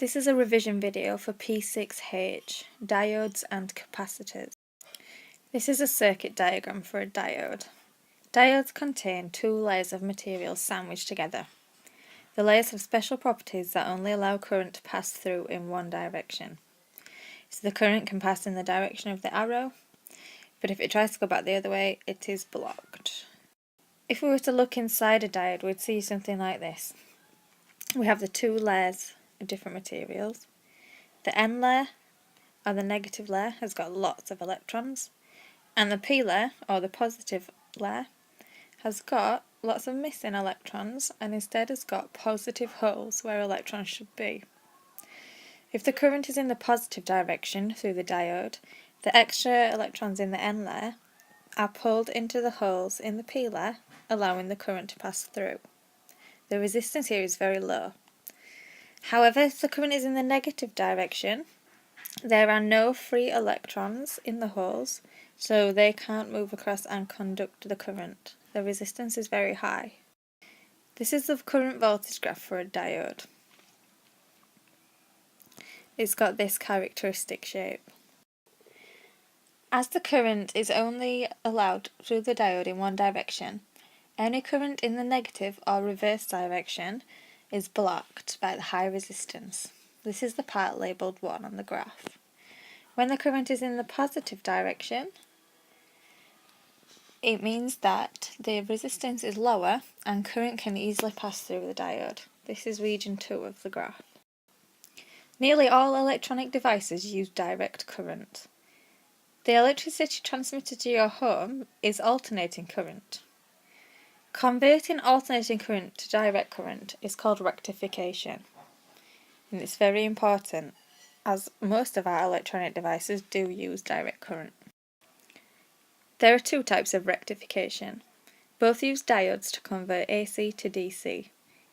This is a revision video for P6h Diodes and capacitors. This is a circuit diagram for a diode. Diodes contain two layers of material sandwiched together. The layers have special properties that only allow current to pass through in one direction. So the current can pass in the direction of the arrow, but if it tries to go back the other way, it is blocked. If we were to look inside a diode, we'd see something like this. We have the two layers of different materials. The N layer, or the negative layer, has got lots of electrons, and the P layer, or the positive layer, has got lots of missing electrons and instead has got positive holes where electrons should be. If the current is in the positive direction through the diode, the extra electrons in the N layer are pulled into the holes in the P layer, allowing the current to pass through. The resistance here is very low. However, if the current is in the negative direction, there are no free electrons in the holes, so they can't move across and conduct the current. The resistance is very high. This is the current voltage graph for a diode. It's got this characteristic shape. As the current is only allowed through the diode in one direction, any current in the negative or reverse direction is blocked by the high resistance. This is the part labelled 1 on the graph. When the current is in the positive direction, it means that the resistance is lower and current can easily pass through the diode. This is region 2 of the graph. Nearly all electronic devices use direct current. The electricity transmitted to your home is alternating current. Converting alternating current to direct current is called rectification, and it's very important as most of our electronic devices do use direct current. There are two types of rectification. Both use diodes to convert AC to DC.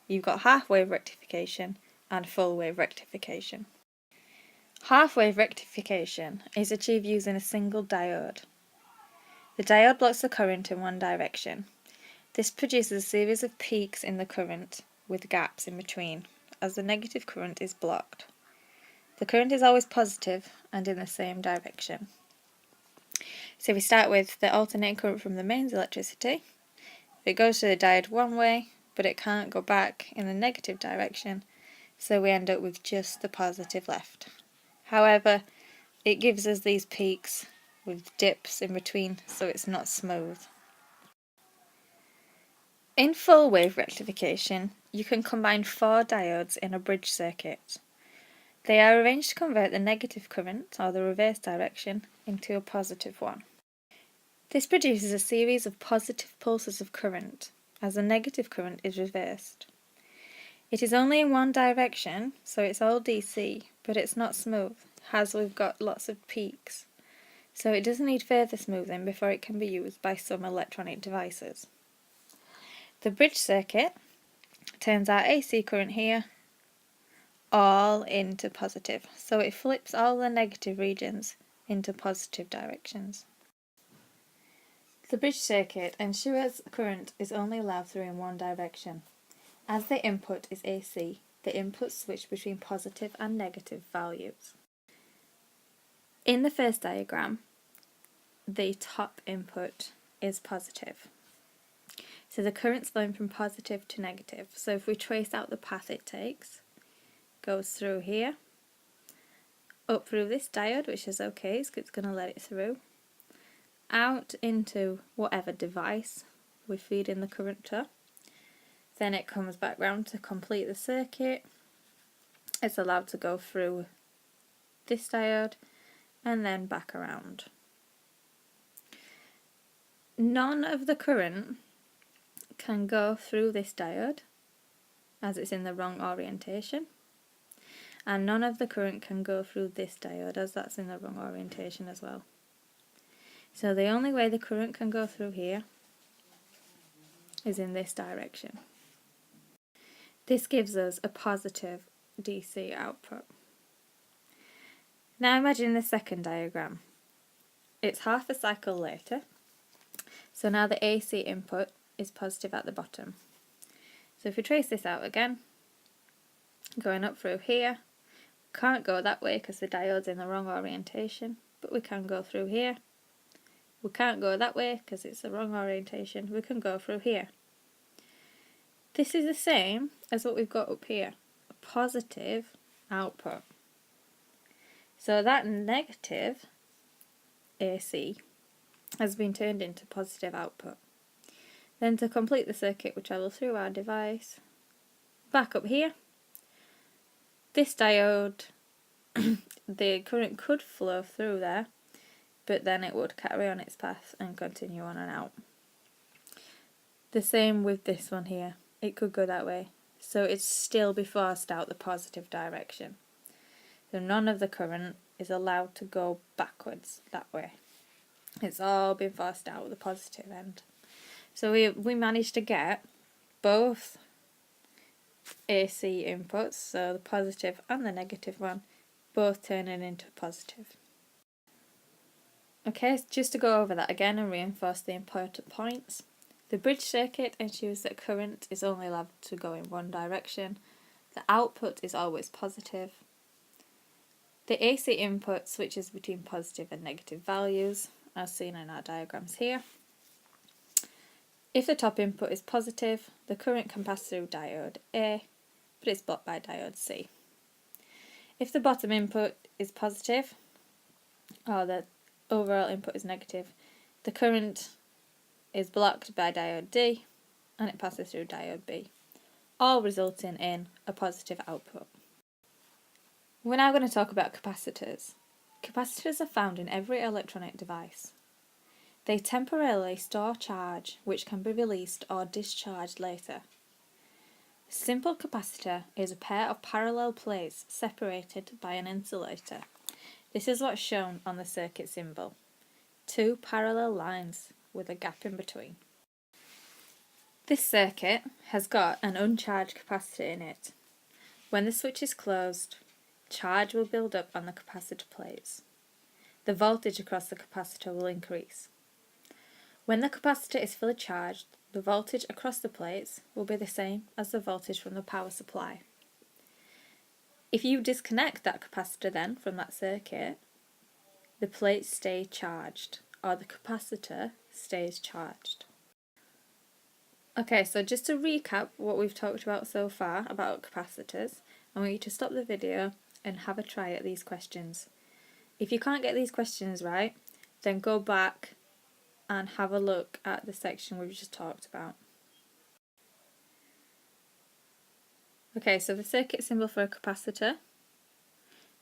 You've got half-wave rectification and full-wave rectification. Half-wave rectification is achieved using a single diode. The diode blocks the current in one direction. This produces a series of peaks in the current with gaps in between, as the negative current is blocked. The current is always positive and in the same direction. So we start with the alternating current from the mains electricity. It goes to the diode one way, but it can't go back in the negative direction, so we end up with just the positive left. However, it gives us these peaks with dips in between, so it's not smooth. In full wave rectification, you can combine 4 diodes in a bridge circuit. They are arranged to convert the negative current, or the reverse direction, into a positive one. This produces a series of positive pulses of current, as the negative current is reversed. It is only in one direction, so it's all DC, but it's not smooth, as we've got lots of peaks. So it does need further smoothing before it can be used by some electronic devices. The bridge circuit turns our AC current here all into positive, so it flips all the negative regions into positive directions. The bridge circuit ensures current is only allowed through in one direction. As the input is AC, the inputs switch between positive and negative values. In the first diagram, the top input is positive. So the current's flowing from positive to negative. So if we trace out the path it takes, goes through here, up through this diode, which is okay, so it's going to let it through, out into whatever device we feed in the current to. Then it comes back round to complete the circuit. It's allowed to go through this diode and then back around. None of the current can go through this diode as it's in the wrong orientation, and none of the current can go through this diode as that's in the wrong orientation as well. So the only way the current can go through here is in this direction. This gives us a positive DC output. Now imagine the second diagram. It's half a cycle later, so now the AC input is positive at the bottom. So if we trace this out again, going up through here, Can't go that way because the diode's in the wrong orientation, but we can go through here. We can't go that way because it's the wrong orientation. We can go through here. This is the same as what we've got up here, a positive output. So that negative AC has been turned into positive output. Then to complete the circuit, we travel through our device, back up here. This diode, the current could flow through there, but then it would carry on its path and continue on and out. The same with this one here. It could go that way, so it'd still be forced out the positive direction. So none of the current is allowed to go backwards that way. It's all been forced out the positive end. So we managed to get both AC inputs, so the positive and the negative one, both turning into positive. Okay, just to go over that again and reinforce the important points. The bridge circuit ensures that current is only allowed to go in one direction. The output is always positive. The AC input switches between positive and negative values, as seen in our diagrams here. If the top input is positive, the current can pass through diode A, but it's blocked by diode C. If the bottom input is positive, or the overall input is negative, the current is blocked by diode D, and it passes through diode B, all resulting in a positive output. We're now going to talk about capacitors. Capacitors are found in every electronic device. They temporarily store charge which can be released or discharged later. A simple capacitor is a pair of parallel plates separated by an insulator. This is what's shown on the circuit symbol. Two parallel lines with a gap in between. This circuit has got an uncharged capacitor in it. When the switch is closed, charge will build up on the capacitor plates. The voltage across the capacitor will increase. When the capacitor is fully charged, the voltage across the plates will be the same as the voltage from the power supply. If you disconnect that capacitor then from that circuit, the plates stay charged, or the capacitor stays charged. Okay, so just to recap what we've talked about so far about capacitors, I want you to stop the video and have a try at these questions. If you can't get these questions right, then go back and have a look at the section we've just talked about. Okay, so the circuit symbol for a capacitor,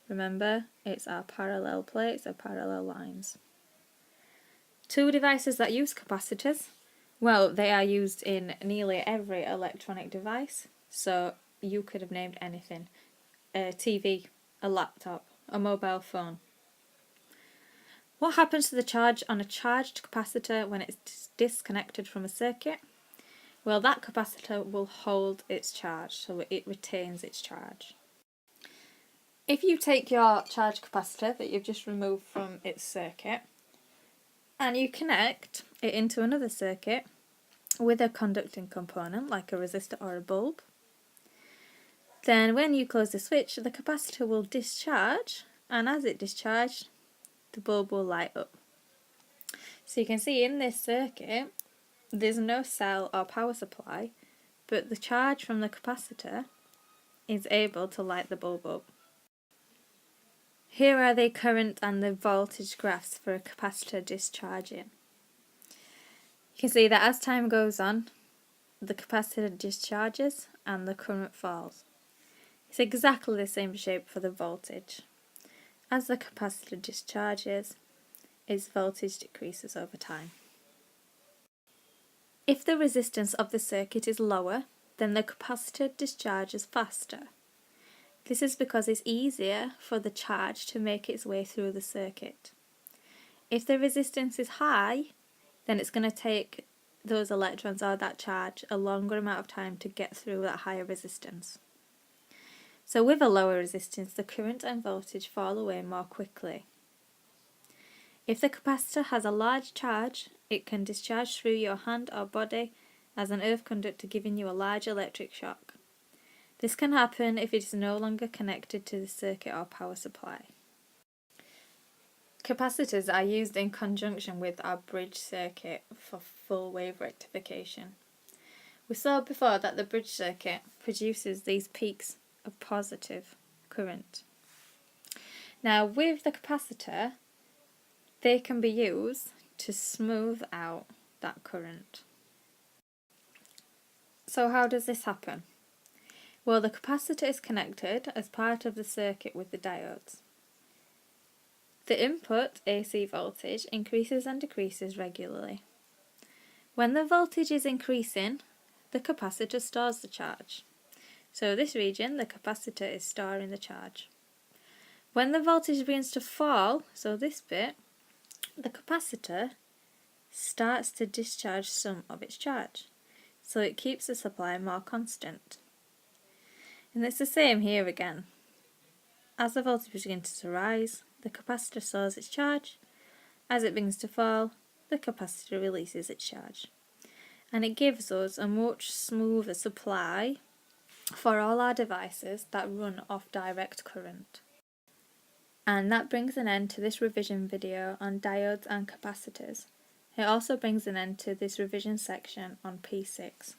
remember, it's our parallel plates or parallel lines. Two devices that use capacitors, well, they are used in nearly every electronic device, so you could have named anything. A TV, a laptop, a mobile phone. What happens to the charge on a charged capacitor when it's disconnected from a circuit? Well, that capacitor will hold its charge, so it retains its charge. If you take your charged capacitor that you've just removed from its circuit and you connect it into another circuit with a conducting component like a resistor or a bulb, then when you close the switch, the capacitor will discharge, and as it discharges, the bulb will light up. So you can see in this circuit, there's no cell or power supply, but the charge from the capacitor is able to light the bulb up. Here are the current and the voltage graphs for a capacitor discharging. You can see that as time goes on, the capacitor discharges and the current falls. It's exactly the same shape for the voltage. As the capacitor discharges, its voltage decreases over time. If the resistance of the circuit is lower, then the capacitor discharges faster. This is because it's easier for the charge to make its way through the circuit. If the resistance is high, then it's going to take those electrons or that charge a longer amount of time to get through that higher resistance. So with a lower resistance, the current and voltage fall away more quickly. If the capacitor has a large charge, it can discharge through your hand or body as an earth conductor, giving you a large electric shock. This can happen if it is no longer connected to the circuit or power supply. Capacitors are used in conjunction with our bridge circuit for full wave rectification. We saw before that the bridge circuit produces these peaks of positive current. Now with the capacitor, they can be used to smooth out that current. So how does this happen? Well, the capacitor is connected as part of the circuit with the diodes. The input AC voltage increases and decreases regularly. When the voltage is increasing, the capacitor stores the charge. So this region, the capacitor is storing the charge. When the voltage begins to fall, so this bit, the capacitor starts to discharge some of its charge. So it keeps the supply more constant. And it's the same here again. As the voltage begins to rise, the capacitor stores its charge. As it begins to fall, the capacitor releases its charge. And it gives us a much smoother supply for all our devices that run off direct current. And that brings an end to this revision video on diodes and capacitors. It also brings an end to this revision section on P6.